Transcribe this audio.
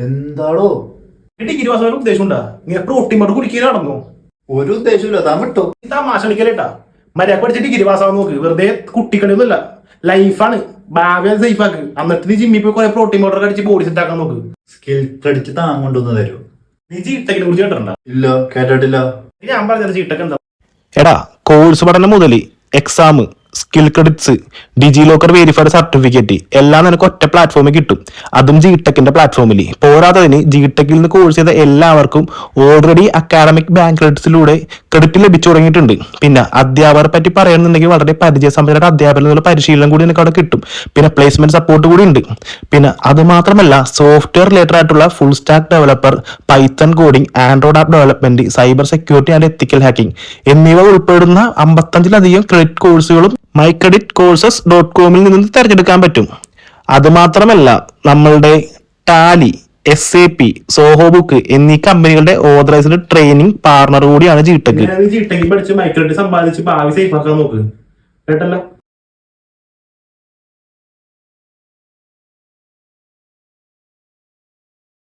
എന്താടോ ഡിഗ്രി പാസ്സായ ഉദ്ദേശം ഉണ്ടാ ഇങ്ങനെ പ്രോട്ടീൻ പൗഡർ കുടിക്കാൻ നടന്നു? ഒരു ഉദ്ദേശമില്ല, താൻ വിട്ടോ. തമാശ കളിക്കലേട്ടാ. മര്യാദ പഠിച്ച് ഡിഗ്രി പാസ്സാവാൻ നോക്ക്. വെറുതെ കുട്ടിക്കളിയൊന്നുമില്ല, ലൈഫാണ്. ഭാവി സേഫ് ആക്ക്. എന്നിട്ട് നീ ജിമ്മിൽ പോയി കുറെ പ്രോട്ടീൻ പൗഡർ അടിച്ച് ബോഡി സെറ്റ് ആക്കാൻ നോക്ക്. സ്കിൽ ക്രെഡിറ്റ് താൻ കൊണ്ടുവന്ന് തരൂ. നീ ജീടെക്കിനെ കുറിച്ച് കേട്ടിട്ടുണ്ടോ? ഇല്ല, കേട്ടിട്ടില്ല. ഞാൻ പറഞ്ഞത് ജീടെക് എന്താ? എടാ, കോഴ്സ് പഠനം മുതൽ എക്സാം, സ്കിൽ ക്രെഡിറ്റ്സ്, ഡിജി ലോക്കർ വെരിഫൈഡ് സർട്ടിഫിക്കറ്റ് എല്ലാം നിനക്ക് ഒറ്റ പ്ലാറ്റ്ഫോമിൽ കിട്ടും. അതും ജിടെക്കിന്റെ പ്ലാറ്റ്ഫോമിൽ. പോരാത്തതിന് ജിടെക്കിൽ നിന്ന് കോഴ്സ് ചെയ്ത എല്ലാവർക്കും ഓൾറെഡി അക്കാഡമിക് ബാങ്ക് ക്രെഡിറ്റ്സിലൂടെ ക്രെഡിറ്റ് ലഭിച്ചു തുടങ്ങിയിട്ടുണ്ട്. പിന്നെ അധ്യാപകരെ പറ്റി പറയുന്നുണ്ടെങ്കിൽ വളരെ പരിചയസമ്പന്നരുടെ അധ്യാപകരുടെ പരിശീലനം കൂടി നിനക്ക് അവിടെ കിട്ടും. പിന്നെ പ്ലേസ്മെന്റ് സപ്പോർട്ട് കൂടി ഉണ്ട്. പിന്നെ അത് മാത്രമല്ല, സോഫ്റ്റ്വെയർ റിലേറ്റഡ് ആയിട്ടുള്ള full stack developer, Python coding, Android app development, cyber security and ethical hacking എന്നിവ ഉൾപ്പെടുന്ന 55-ലധികം ക്രെഡിറ്റ് കോഴ്സുകളും mycreditcourses.com നിന്ന് തിരഞ്ഞെടുക്കാൻ പറ്റും. അത് മാത്രമല്ല, നമ്മളുടെ ടാലി, SAP, സോഹോ ബുക്ക് എന്നീ കമ്പനികളുടെ ഓതറൈസ്ഡ് ട്രെയിനിങ് പാർട്ണർ കൂടിയാണ് ജിടെക്. ജിടെക് പഠിച്ച് മൈക്രോക്രെഡിറ്റ് സമ്പാദിച്ച് ഭാവി സേഫ് ആക്കാൻ നോക്ക് കേട്ടല്ലോ.